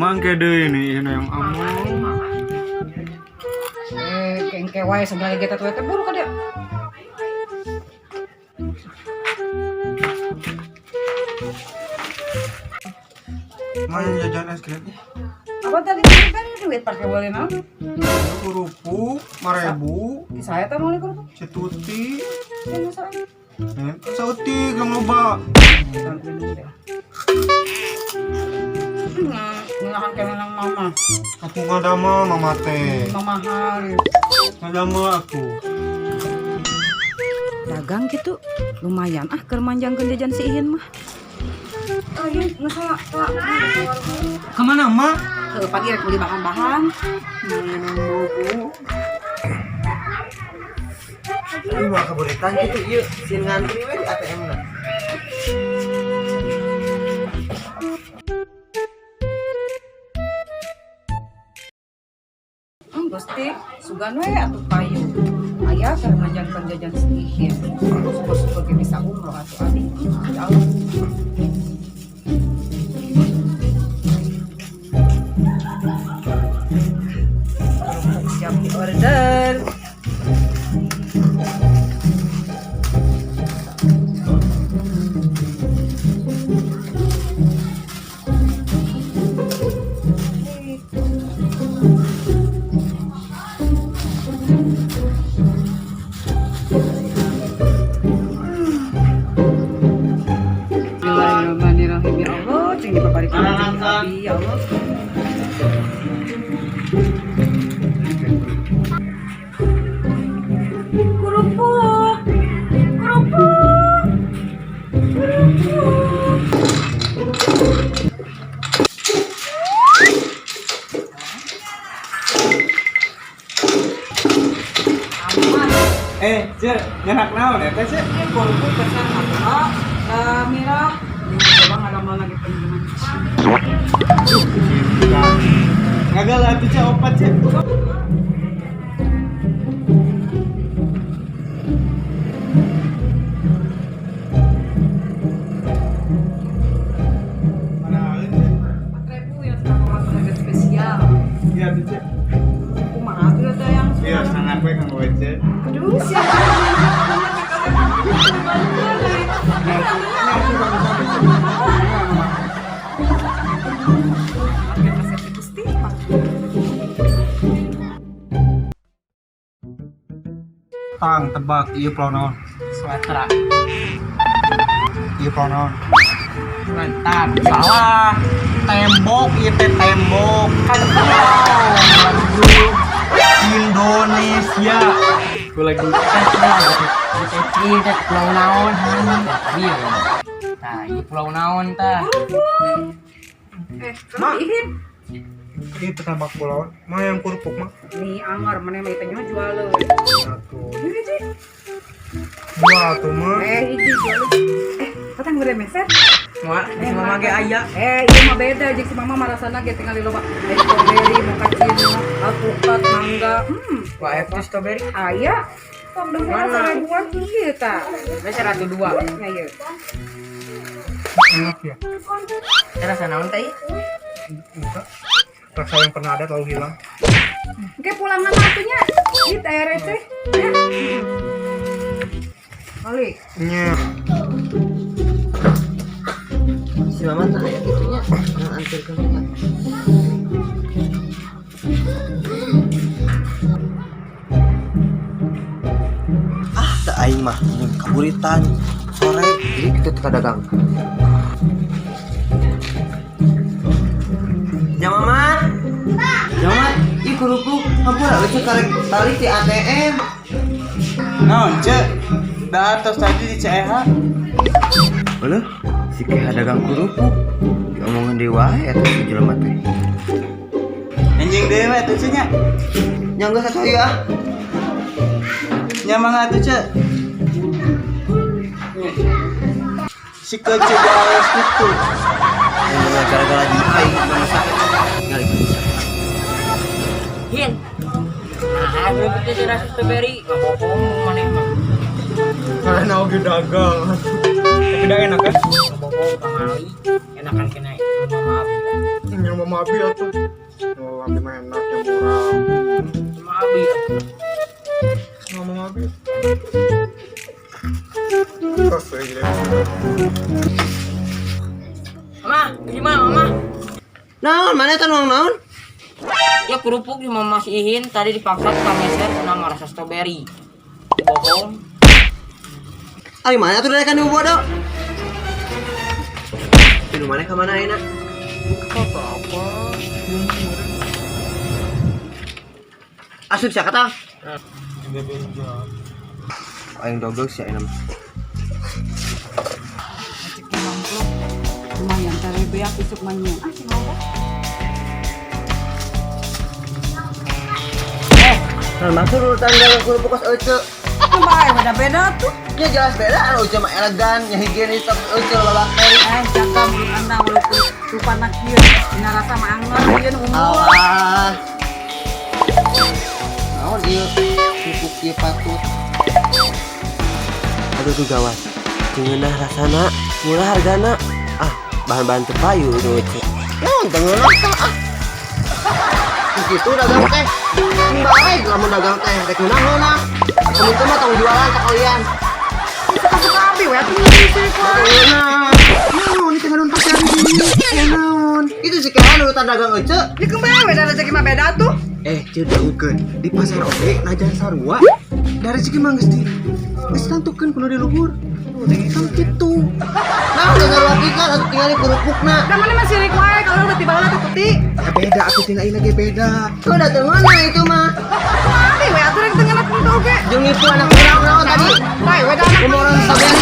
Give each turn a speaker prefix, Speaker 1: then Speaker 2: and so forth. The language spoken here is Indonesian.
Speaker 1: Mangke deui ini yang among.
Speaker 2: Kengke wae segala kita tuh buru ka dia.
Speaker 1: Main jajan es krim.
Speaker 2: Apa tadi kan duit pakai boleh naon?
Speaker 1: Kerupuk 5.000.
Speaker 2: Di saya teh mau kerupuk.
Speaker 1: Cetuti.
Speaker 2: Ya masalah.
Speaker 1: Sauti kang loba.
Speaker 2: Ngahan kena nang mama.
Speaker 1: Aku ngadama mama teh.
Speaker 2: Mamahan.
Speaker 1: Ngadama aku.
Speaker 2: Dagang gitu lumayan keur manjangkeun jajan si Ihin mah. Ayo ngesalah
Speaker 1: Kemana mak?
Speaker 2: ke pagi rek beli bahan-bahan.
Speaker 3: Ini mah keburetan gitu ieu sin ngantri we di ATM na.
Speaker 2: Gusti sugan we atuh payu. Aya keur manjangkeun jajan si Ihin. Syukur-syukur ge bisa umroh atuh abi. Jauh. Siap di order. Bismillahirrahmanirrahim ya Allah, cing dibabarikan rezeki abi ya Allah. Kerupuk. Kerupuk. Kerupuk.
Speaker 1: Cek, ngenak naon eta cek?
Speaker 2: Kerupuk pesan apa? Mira, coba ngadamal lagi penjualan.
Speaker 1: Gagal atuh cek opat cek. Mana alin cek?
Speaker 2: 4.000 yang sekarang harga spesial.
Speaker 1: Iya tuh cek.
Speaker 2: Kumaha tuh ada yang
Speaker 1: Iya sangat baik kang Wece.
Speaker 2: aduh siapa
Speaker 1: Tang tebak ieu pulau naon?
Speaker 3: Sumatera.
Speaker 1: Ieu pulau naon?
Speaker 3: Mantap. Salah. Tembok ieu teh tembok. Kan Indonesia.
Speaker 1: Ku lagi
Speaker 3: Ini teh pulau naon? Iya. Nah, ini pulau naon tah?
Speaker 2: kalau Ihin
Speaker 1: ieu tebak pulau. Mah yang kerupuk mah.
Speaker 2: nih anggar mana mah teh jual le
Speaker 1: Satu.
Speaker 2: hiji
Speaker 1: Dua tuh mah.
Speaker 2: hiji jual katang gede meset
Speaker 3: Wah, di mama ge aya.
Speaker 2: iya mah beda jeung si mama marasana ge tinggal di loba strawberry mochaccino alpukat mangga
Speaker 3: Wah, itu strawberry.
Speaker 2: aya sok dong
Speaker 3: Mana?
Speaker 2: ribuan kieu tah
Speaker 3: Wes 102.
Speaker 2: nya ieu
Speaker 1: Enak ya.
Speaker 3: Rasa naon teh?
Speaker 1: Enggak. Rasa yang pernah ada tahu hilang.
Speaker 2: Oke pulangan atunya di TRC ya. Kali.
Speaker 1: Nya.
Speaker 3: Si mama teh aya kitunya. Yang anturkeun teh.
Speaker 4: Tak aing mah mun kaburitan sore jadi kita teka dagang.
Speaker 3: Jamaman. Jamaman, ih kerupuk hampura lucu karek tali di ATM.
Speaker 1: Naon cek? Da atas tadi di CEH.
Speaker 4: Eueuh, si Keha dagang kerupuk. Diomongin dewa eta si jelema teh.
Speaker 1: Anjing dewe atuh cek nya.
Speaker 4: Nyangga satu ya.
Speaker 1: Nya mangga atuh cek. Si kece gawas itu.
Speaker 4: Gara-gara di aing masak. Ngali bisa.
Speaker 3: Hin. Nah, kerupuk teh rasa strawberry. Ngomong maneh mah.
Speaker 1: Karena oge dagang. Tapi dah enak kan?
Speaker 3: Ngomong kamali. Enakan kena mama abi.
Speaker 1: Nya
Speaker 5: Mama Abi atuh. Oh, Abi mah enaknya murah.
Speaker 3: Sama Abi.
Speaker 5: Mama Abi. Terus gila.
Speaker 3: Mama, gimana Mama?
Speaker 4: Naon, mana eta naon?
Speaker 3: Ya kerupuk di Mama Ihin tadi dipaksa ke meser nama rasa strawberry. Bohong.
Speaker 4: Ari mana tuh kan ibu bodoh? Minumannya ke mana enak?
Speaker 5: Apa?
Speaker 4: Asup siapa kata?
Speaker 5: Beda.
Speaker 4: Aing dogel sih enak.
Speaker 2: Lumayan cari beak besok manyan. Ah, sih mau.
Speaker 4: Nah, maksud urutan dalam kerupuk kos ece.
Speaker 2: Kembali beda-beda tuh.
Speaker 4: Ya jelas beda, anu ece mah elegan, nya higienis tapi ece loba bakteri.
Speaker 2: Cakap anda walaupun lupa nak kieu. Dina rasa mah anger ieu nu umur.
Speaker 4: Allah. Naon ieu kerupuk ieu patut. Aduh tuh gawat. Cengeunah rasana, murah hargana. Ah, bahan-bahan terpayu itu ece. Naon teu ngeunah ah. Begitu dagang teh. Baik lamun dagang teh rek ngeunah. Kamu teh mah tong jualan sekalian.
Speaker 2: Suka-suka abi we atuh ngisi kok.
Speaker 4: Naon ini tengah nonton cari ini. Naon? Itu si Kehan urutan dagang ece.
Speaker 2: Di kembali we da rezeki mah beda tuh.
Speaker 5: Ceu deukeun di pasar oge najan sarua. Da rezeki mah geus tentukeun kudu di luhur. Kan kitu.
Speaker 4: Nah, udah ngaruh kan atuh tinggal di kerupukna.
Speaker 2: Da mana masih sirik wae kalau udah tiba-tiba tuh putih.
Speaker 5: Ya beda atuh tina ieu ge beda.
Speaker 4: Udah teu mana itu mah.
Speaker 2: Kembali we atuh rek teu ngenak oge.
Speaker 4: Jeung itu anak urang naon tadi?
Speaker 2: Bae we da anak.
Speaker 4: Umuran sabean